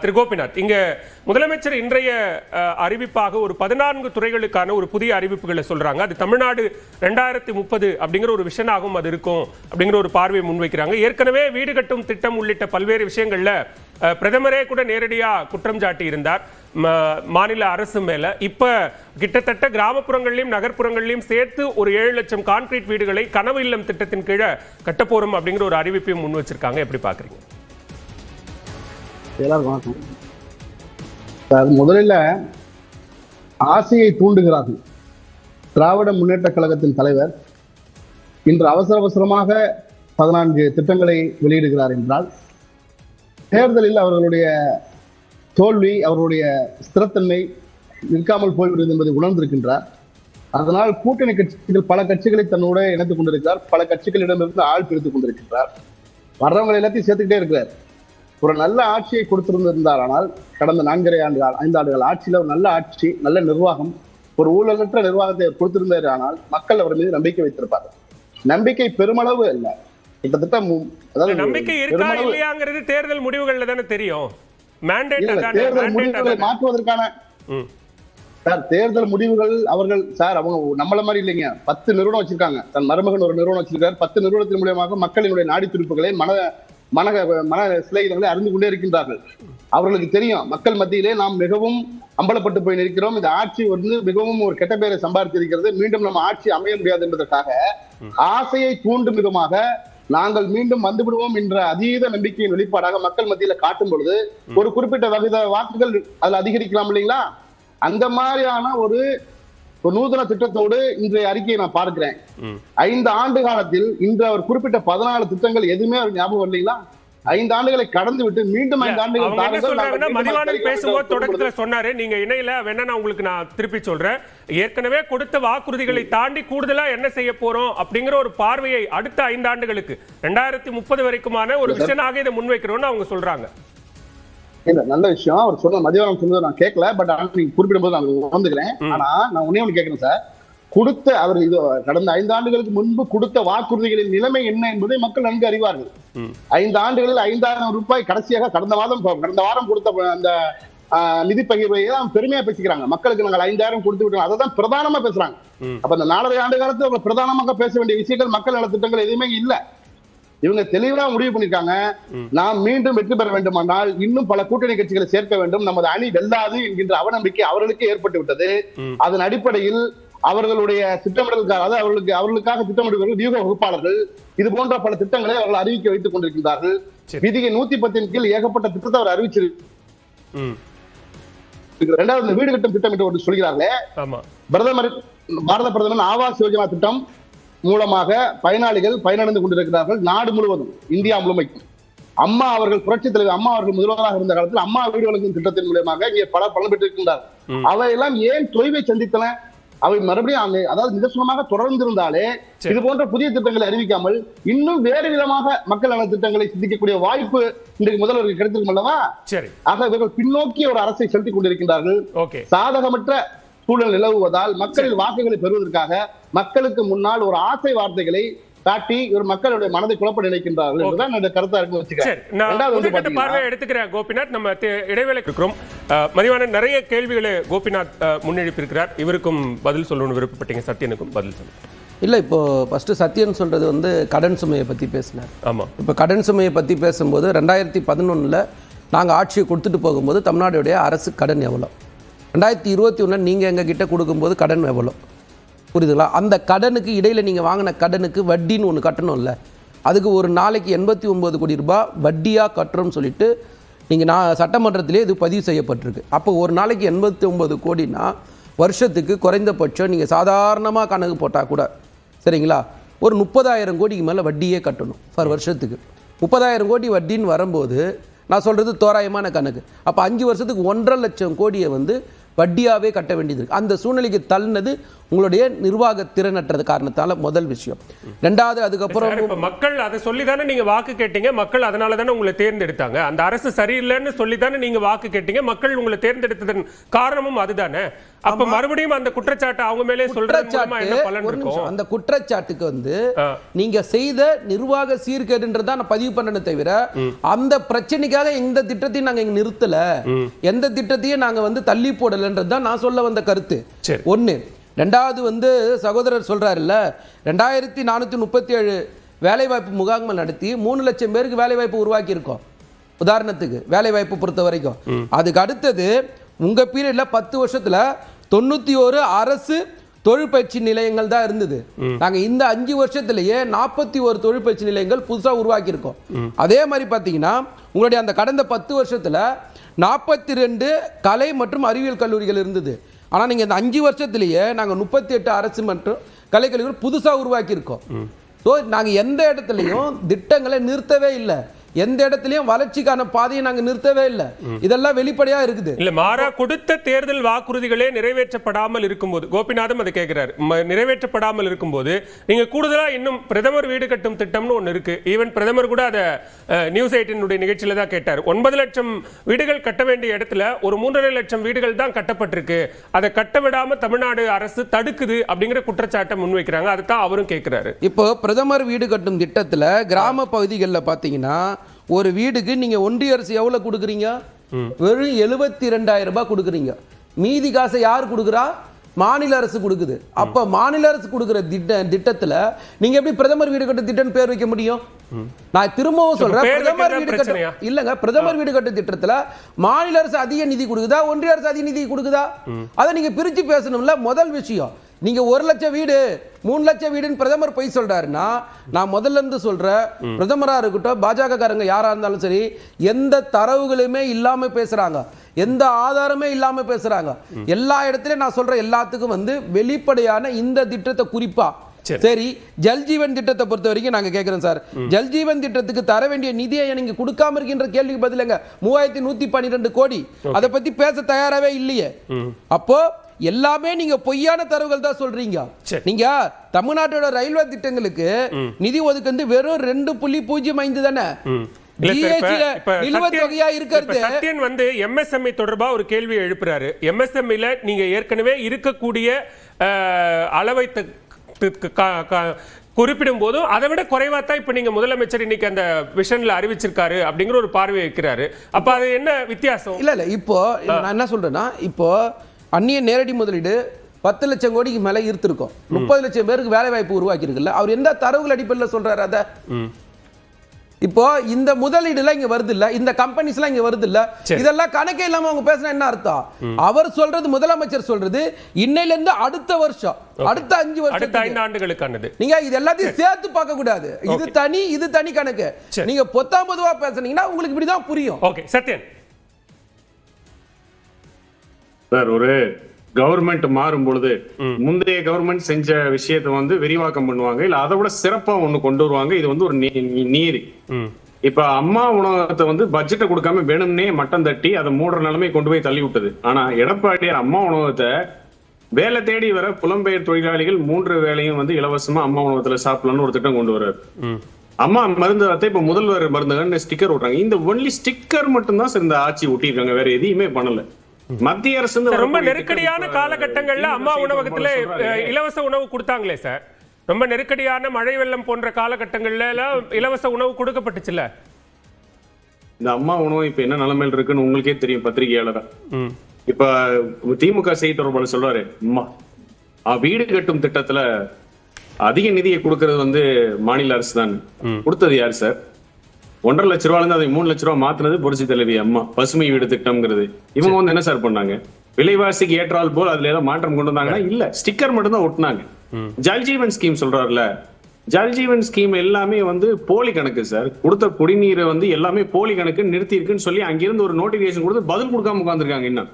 திரு கோபிநாத், இங்க முதலமைச்சர் இன்றைய அறிவிப்பாக ஒரு 14 துறைகளுக்கான ஒரு புதிய அறிவிப்புகளை சொல்றாங்க. அது தமிழ்நாடு 2030 அப்படிங்கிற ஒரு விஷனாகவும் அது இருக்கும் அப்படிங்கிற ஒரு பார்வையை முன்வைக்கிறாங்க. ஏற்கனவே வீடு கட்டும் திட்டம் உள்ளிட்ட பல்வேறு விஷயங்கள்ல பிரதமரே கூட நேரடியா குற்றம் சாட்டி இருந்தார் மாநில அரசு மேல. இப்ப கிட்டத்தட்ட கிராமப்புறங்களிலும் நகர்ப்புறங்களிலும் சேர்த்து ஒரு 7 லட்சம் கான்கிரீட் வீடுகளை கனவு இல்லம் திட்டத்தின் கீழே கட்டப்போறோம் அப்படிங்கிற ஒரு அறிவிப்பையும் முன் வச்சிருக்காங்க. எப்படி பாக்குறீங்க? முதலில் ஆசையை தூண்டுகிறார்கள். திராவிட முன்னேற்ற கழகத்தின் தலைவர் இன்று அவசரமாக 14 திட்டங்களை வெளியிடுகிறார் என்றால் தேர்தலில் அவர்களுடைய தோல்வி, அவர்களுடைய ஸ்திரத்தன்மை நிற்காமல் போய்விடுவது என்பதை உணர்ந்திருக்கின்றார். அதனால் கூட்டணி கட்சிகள் பல கட்சிகளை தன்னோட இணைத்துக் கொண்டிருக்கிறார். பல கட்சிகளிடமிருந்து ஆள் பிரித்துக் கொண்டிருக்கின்றார். வர்றவங்களை எல்லாத்தையும் சேர்த்துக்கிட்டே இருக்கிறார். ஒரு நல்ல ஆட்சியை கொடுத்திருந்தார். ஆனால் கடந்த 4.5 ஆண்டுகள் 5 ஆண்டுகள் ஆட்சியில் ஒரு நல்ல ஆட்சி, நல்ல நிர்வாகம், ஒரு ஊழலற்ற நிர்வாகத்தை கொடுத்திருந்தார். ஆனால் மக்கள் அவர் மீது நம்பிக்கை வைத்திருப்பார்கள். நம்பிக்கை பெருமளவு இல்லை, கிட்டத்தட்ட நம்பிக்கை இருக்கா இல்லையாங்கிறது தேர்தல் முடிவுகள்ல தானே தெரியும். தேர்தல் முடிவுகளை மாற்றுவதற்கான தேர்தல் முடிவுகள் அவர்கள் அவங்க நம்மள மாதிரி இல்லைங்க. 10 நிறுவனம் வச்சிருக்காங்க. தன் மருமகன் ஒரு நிறுவனம் வச்சிருக்காரு. 10 நிறுவனத்தின் மூலமாக மக்களினுடைய நாடி துடிப்புகளை மன சிலைகளை அறிந்து கொண்டே இருக்கின்றார்கள். அவர்களுக்கு தெரியும் மக்கள் மத்தியிலே நாம் மிகவும் அம்பலப்பட்டு போய் நிற்கிறோம். இந்த ஆட்சி மிகவும் ஒரு கெட்ட பெயரை சம்பாதித்திருக்கிறது. மீண்டும் நம்ம ஆட்சி அமைய முடியாது என்பதற்காக ஆசையை தூண்டும் விதமாக நாங்கள் மீண்டும் வந்துவிடுவோம் என்ற அதீத நம்பிக்கையின் வெளிப்பாடாக மக்கள் மத்தியில காட்டும் பொழுது ஒரு குறிப்பிட்ட வகைத வாக்குகள் அதுல அதிகரிக்கலாம் இல்லைங்களா? அந்த மாதிரியான ஒரு நூதன திட்டத்தோடு இன்றைய அறிக்கையை நான் பார்க்கிறேன். 5 ஆண்டு காலத்தில் இன்று அவர் குறிப்பிட்ட 14 திட்டங்கள் எதுவுமே அவர் ஞாபகம் இல்லைங்களா? 5 ஆண்டுகளை கடந்து விட்டு மீண்டும் 5 ஆண்டுகள் மதிவாணன் பேசும்போது தொடக்கத்துல சொன்னாரு, நீங்க இணையில வேணா உங்களுக்கு நான் திருப்பி சொல்றேன், ஏற்கனவே கொடுத்த வாக்குறுதிகளை தாண்டி கூடுதலா என்ன செய்ய போறோம் அப்படிங்கிற ஒரு பார்வையை அடுத்த 5 ஆண்டுகளுக்கு 2030 வரைக்குமான ஒரு விஷனாக இதை முன்வைக்கிறோம்னு அவங்க சொல்றாங்க. இல்ல, நல்ல விஷயம் அவர் சொன்ன மதிவானம் சொன்னதை நான் கேட்கல. பட் நீங்க குறிப்பிடும் போது நான் உணர்ந்துக்கிறேன். ஆனா நான் ஒண்ணு கேட்கிறேன் சார், கொடுத்த அவர் இது கடந்த 5 ஆண்டுகளுக்கு முன்பு கொடுத்த வாக்குறுதிகளின் நிலைமை என்ன என்பதை மக்கள் நன்கு அறிவார்கள். 5 ஆண்டுகளில் 5,000 ரூபாய் கடைசியாக கடந்த வாரம் கொடுத்த அந்த நிதி பகிர்வை தான் பெருமையா பேசிக்கிறாங்க. மக்களுக்கு நாங்கள் 5,000 கொடுத்து விட்டோம், அதை தான் பிரதானமா பேசுறாங்க. அப்ப அந்த 4.5 ஆண்டு காலத்தில் அவங்க பிரதானமாக பேச வேண்டிய விஷயங்கள் மக்கள் நலத்திட்டங்கள் எதுவுமே இல்ல. இவங்க தெளிவா முடிவு பண்ணிருக்காங்க, நாம் மீண்டும் வெற்றி பெற வேண்டுமானால் இன்னும் பல கூட்டணி கட்சிகளை சேர்க்க வேண்டும், நமது அணி வெல்லாது என்கின்ற அவநம்பிக்கை அவர்களுக்கு ஏற்பட்டு விட்டது. அதன் அடிப்படையில் அவர்களுடைய திட்டமிடலுக்காக, அதாவது அவர்களுக்காக திட்டமிடுவர்கள் வியூக வகுப்பாளர்கள் இது போன்ற பல திட்டங்களை அவர்கள் அறிவிக்க வைத்துக் கொண்டிருக்கின்றார்கள். விதிகை 110 கீழ் ஏகப்பட்ட திட்டத்தை அவர் அறிவிச்சிருக்கு. 2வது வீடு கட்டும் திட்டம் என்று ஒன்று சொல்கிறார்களே, பாரத பிரதமர் ஆவாஸ் யோஜனா திட்டம் மூலமாக பயனாளிகள் பயனடைந்து கொண்டிருக்கிறார்கள் நாடு முழுவதும், இந்தியா முழுமைக்கும். அம்மா அவர்கள் புரட்சி தலைவர் அம்மா அவர்கள் முதல்வராக இருந்த காலத்தில் அம்மா வீடு வழங்கும் திட்டத்தின் மூலமாக இங்கே பல பலன் பெற்றிருக்கின்றார்கள். அவையெல்லாம் ஏன் தொய்வை சந்தித்தன? அவை மறுபடியும் அதாவது நிதர்சனமாக தொடர்ந்திருந்தாலே இது போன்ற புதிய திட்டங்களை அறிவிக்காமல் இன்னும் வேறு விதமாக மக்கள் நல திட்டங்களை சிந்திக்கக்கூடிய வாய்ப்பு இன்றைக்கு முதல்வருக்கு கிடைத்திருக்கும் அல்லவா? ஆக இவர்கள் பின்னோக்கி ஒரு அரசை செலுத்திக் கொண்டிருக்கின்றார்கள். சாதகமற்ற சூழல் நிலவுவதால் மக்களின் வாக்குகளை பெறுவதற்காக மக்களுக்கு முன்னால் ஒரு ஆசை வார்த்தைகளை காட்டி ஒரு மக்களுடைய மனதை குழப்ப நினைக்கின்றார்கள் என்பதுதான் இந்த கருத்தா இருக்கு வச்சுக்கிறேன். எடுத்துக்கிறேன் கோபிநாத், நம்ம இடைவேளைக்கு இருக்கிறோம். மதிவாணன் நிறைய கேள்விகளை கோபிநாத் முன்னெடுப்பிருக்கிறார். இவருக்கும் பதில் சொல்லணும்னு விருப்பப்பட்டீங்க, சத்யனுக்கும் பதில் சொல்லுங்க. இல்லை, இப்போ ஃபஸ்ட்டு சத்யன் சொல்கிறது கடன் சுமையை பற்றி பேசினார். ஆமாம், இப்போ கடன் சுமையை பற்றி பேசும்போது 2011 நாங்கள் ஆட்சியை கொடுத்துட்டு போகும்போது தமிழ்நாடுடைய அரசு கடன் எவ்வளோ, 2021 நீங்கள் எங்கள் கிட்ட கொடுக்கும்போது கடன் எவ்வளோ, புரியுதுங்களா? அந்த கடனுக்கு இடையில் நீங்கள் வாங்கின கடனுக்கு வட்டின்னு ஒன்று கட்டணும்ல, அதுக்கு ஒரு நாளைக்கு 89 கோடி ரூபாய் வட்டியாக கட்டுறோம்னு சொல்லிட்டு நீங்கள் சட்டமன்றத்திலே இது பதிவு செய்யப்பட்டிருக்கு. அப்போ ஒரு நாளைக்கு 89 கோடினா வருஷத்துக்கு குறைந்தபட்சம் நீங்கள் சாதாரணமாக கணக்கு போட்டால் கூட சரிங்களா, ஒரு 30,000 கோடிக்கு மேலே வட்டியே கட்டணும் ஃபார் வருஷத்துக்கு. 30,000 கோடி வட்டின்னு வரும்போது நான் சொல்கிறது தோராயமான கணக்கு. அப்போ 5 வருஷத்துக்கு 1,50,000 கோடியை வட்டியாவே கட்ட வேண்டியது இருக்கு. அந்த சூழ்நிலைக்கு தள்ளினது உங்களுடைய நிர்வாக திறனற்றது காரணத்தால முதல் விஷயம். ரெண்டாவது, அதுக்கப்புறம் மக்கள் அதை சொல்லிதானே நீங்க வாக்கு கேட்டீங்க, மக்கள் அதனால தானே உங்களை தேர்ந்தெடுத்தாங்க. அந்த அரசு சரியில்லைன்னு சொல்லிதானே நீங்க வாக்கு கேட்டீங்க, மக்கள் உங்களை தேர்ந்தெடுத்ததன் காரணமும் அதுதானே. அப்ப மறுபடியும் அந்த குற்றச்சாட்டு அவங்க மேலே சொல்றது என்ன பலன் இருக்கும்? அந்த குற்றச்சாட்டுக்கு வந்து நீங்க செய்த நிர்வாக சீர்கேடுன்றத நான் பதிவு பண்ணணும் தவிர அந்த பிரச்சனைக்காக எந்த திட்டத்தையும் நாங்க இங்க நிறுத்தல, எந்த திட்டத்தையும் நாங்க வந்து தள்ளி போடலன்றதுதான் நான் சொல்ல வந்த கருத்து. ஒண்ணு. ரெண்டாவது வந்து சகோதரர் சொல்றாருல்ல, 2437 வேலைவாய்ப்பு முகாம்கள் நடத்தி 3 லட்சம் பேருக்கு வேலைவாய்ப்பு உருவாக்கி இருக்கோம். உதாரணத்துக்கு வேலைவாய்ப்பு பொறுத்த வரைக்கும். அதுக்கு அடுத்தது உங்க பீரியட்ல 10 வருஷத்துல 91 அரசு தொழிற்பயிற்சி நிலையங்கள் தான் இருந்தது. நாங்க இந்த 5 வருஷத்திலேயே 41 தொழிற்பயிற்சி நிலையங்கள் புதுசா உருவாக்கி இருக்கோம். அதே மாதிரி பாத்தீங்கன்னா உங்களுடைய அந்த கடந்த 10 வருஷத்துல 42 கலை மற்றும் அறிவியல் கல்லூரிகள் இருந்தது. ஆனா நீங்க இந்த 5 வருஷத்திலேயே நாங்க 38 அரசு மற்றும் கலைக்கல்லூரிகள் புதுசா உருவாக்கி இருக்கோம். ஸோ நாங்க எந்த இடத்துலையும் திட்டங்களை நிறுத்தவே இல்லை, எந்த இடத்துலயும் வளர்ச்சிக்கான பாதையை நாங்க நிறுத்தவே இல்லை. இதெல்லாம் வெளிப்படையா இருக்குது. இல்ல மாறா கொடுத்த தேர்தல் வாக்குறுதிகளே நிறைவேற்றப்படாமல் இருக்கும்போது, கோபிநாதம் அதை கேட்கிறார், நிறைவேற்றப்படாமல் இருக்கும்போது நீங்க கூடுதலா இன்னும் பிரதமர் வீடு கட்டும் திட்டம்னு ஒண்ணு இருக்கு. ஈவன் பிரதமர் கூட அதை நியூஸ் 18 நிகழ்ச்சியில தான் கேட்டார். 9 லட்சம் வீடுகள் கட்ட வேண்டிய இடத்துல ஒரு 3.5 லட்சம் வீடுகள் தான் கட்டப்பட்டிருக்கு. அதை கட்ட விடாம தமிழ்நாடு அரசு தடுக்குது அப்படிங்கிற குற்றச்சாட்டை முன்வைக்கிறாங்க. அதுதான் அவரும் கேட்கிறாரு. இப்போ பிரதமர் வீடு கட்டும் திட்டத்துல கிராம பகுதிகளில் பாத்தீங்கன்னா ஒரு வீடுக்கு நீங்க ஒன்றிய அரசு எவ்வளவு கொடுக்குறீங்க? வெறும் 72,000 ரூபாய் கொடுக்குறீங்க. மீதி காசை யார் கொடுக்குறா? மாநில அரசு கொடுக்குது. அப்ப மாநில அரசு கொடுக்குற திட்டத்துல நீங்க எப்படி பிரதமர் வீடு கட்டு திட்டம் பேர் வைக்க முடியும்? நான் திரும்பவும் சொல்றேன், பிரதமர் வீடு கட்டு இல்லங்க, பிரதமர் வீடு கட்டு திட்டத்துல மாநில அரசு அதிக நிதி கொடுக்குதா, ஒன்றிய அரசு அதிக நிதி கொடுக்குதா? அதை நீங்க பிரிச்சு பேசணும்ல. முதல் விஷயம், நீங்க 1 லட்சம் வீடு 3 லட்சம் வீடுன்னு பிரதமர் போய் சொல்றாருன்னா, நான் முதல்ல இருந்து சொல்றேன், பிரதமரா இருக்கட்டும் பாஜக காரங்க யாரா இருந்தாலும் சரி, எந்த தரவுகளுமே இல்லாம பேசுறாங்க, எந்த ஆதாரமே இல்லாம பேசுறாங்க. எல்லா இடத்துலயும் நான் சொல்ற எல்லாத்துக்கும் வந்து வெளிப்படையான இந்த திட்டத்தை குறிப்பா சரி, ஜல்ஜீவன் திட்டத்தை பொறுத்த வரைக்கும் நாங்க கேட்கிறோம் சார், ஜல்ஜீவன் திட்டத்துக்கு தர வேண்டிய நிதியை நீங்க கொடுக்காம இருக்கின்ற கேள்விக்கு பதிலங்க 3112 கோடி. அதை பத்தி பேச தயாராவே இல்லையே. அப்போ எல்லாமே நீங்க பொய்யான தரவுகள் தான் சொல்றீங்க. நீங்க தமிழ்நாட்டோட ரயில்வே திட்டங்களுக்கு நிதி ஒதுக்குறது வெறும் 2.05 தானே. சத்யன் வந்து MSME தொடர்பா ஒரு கேள்வி எழுப்புறாரு. MSMEல நீங்க ஏற்கனவே இருக்கக்கூடிய அளவை குறிப்பிடும் போதும் அதை விட குறைவா தான் இப்ப நீங்க முதலமைச்சர் இன்னைக்கு அந்த விஷன்ல அறிவிச்சிருக்காரு அப்படிங்கிற ஒரு பார்வை வைக்கிறாரு. அப்ப அது என்ன வித்தியாசம்? இல்ல இப்போ நான் என்ன சொல்றேன்னா, இப்போ அந்நிய நேரடி முதலீடு 10 லட்சம் கோடிக்கு மேல ஈர்த்திருக்கோம். 30 லட்சம் பேருக்கு வேலை வாய்ப்பு உருவாக்கி இருக்குல்ல. அவர் எந்த தரவுகள் அடிப்படையில் சொல்றாரு? அத இப்போ இந்த முதலீடுல இங்க வருது இல்ல, இந்த கம்பெனிஸ் எல்லாம் இங்க வருது இல்ல, இதெல்லாம் கணக்கே இல்லாம அவங்க பேசினா என்ன அர்த்தம்? அவர் சொல்றது, முதலமைச்சர் சொல்றது இன்னையில இருந்து அடுத்த வருஷம், அடுத்த 5 வருஷம், அடுத்த 5 ஆண்டுகளுக்கானது. நீங்க இது எல்லாத்தையும் சேர்த்து பார்க்க கூடாது. இது தனி, இது தனி கணக்கு. நீங்க பொத்தாமதுவா பேசுனீங்கன்னா உங்களுக்கு இப்படிதான் புரியும். ஓகே சத்யன் சார், ஒரு கவர்மெண்ட் மாறும் பொழுது முந்தைய கவர்மெண்ட் செஞ்ச விஷயத்தை வந்து விரிவாக்கம் பண்ணுவாங்க, இல்ல அதை விட சிறப்பா ஒண்ணு கொண்டு வருவாங்க. இது வந்து ஒரு நீதி. இப்ப அம்மா உணவகத்தை வந்து பட்ஜெட்டை கொடுக்காம வேணும்னே மட்டம் தட்டி அதை மூடுற நிலைமை கொண்டு போய் தள்ளி விட்டது. ஆனா எடப்பாடியார் அம்மா உணவகத்தை வேலை தேடி வர புலம்பெயர் தொழிலாளிகள் 3 வேளையும் வந்து இலவசமா அம்மா உணவகத்துல சாப்பிடலாம்னு ஒரு திட்டம் கொண்டு வர்றாரு. அம்மா மருந்தகத்தை இப்ப முதல்வர் மருந்தகன்னு ஸ்டிக்கர் விடுறாங்க. இந்த ஒன்லி ஸ்டிக்கர் மட்டும் தான் இந்த ஆட்சி ஒட்டியிருக்காங்க, வேற எதையுமே பண்ணல. மத்திய அரசு ரொம்ப நெருக்கடியான காலகட்டங்கள்ல அம்மா உணவகத்துல இலவச உணவு கொடுத்தாங்களே சார். ரொம்ப நெருக்கடியான மழை வெள்ளம் போன்ற காலகட்டங்கள்ல இலவச உணவு கொடுக்கப்பட்டுச்சுல. இந்த அம்மா உணவு இப்ப என்ன நிலைமையில் இருக்குன்னு உங்களுக்கே தெரியும் பத்திரிகையாளரா. இப்ப திமுக செய்தி தொடர்பாளர் சொல்றாரு, வீடு கட்டும் திட்டத்துல அதிக நிதியை கொடுக்கறது வந்து மாநில அரசு தான். கொடுத்தது யாரு சார்? 1.5 லட்ச ரூபாய் இருந்து அதை 3 லட்ச ரூபாய் மாத்தினது புரட்சி தலைவி அம்மா. பசுமை வீடு திட்டம்ங்கிறது இவங்க வந்து என்ன சார் பண்ணாங்க? விலைவாசிக்கு ஏற்றால் போல் அதுல ஏதாவது மாற்றம் கொண்டு வந்தாங்கன்னா இல்ல, ஸ்டிக்கர் மட்டும் தான் ஒட்டினாங்க. ஜல்ஜீவன் ஸ்கீம் சொல்றாருல, ஜல்ஜீவன் ஸ்கீம் எல்லாமே வந்து போலி கணக்கு சார். கொடுத்த குடிநீரை வந்து எல்லாமே போலி கணக்கு நிறுத்தி இருக்குன்னு சொல்லி அங்கிருந்து ஒரு நோட்டிபிகேஷன் கொடுத்து பதில் கொடுக்காம உட்கார்ந்துருக்காங்க. இன்னும்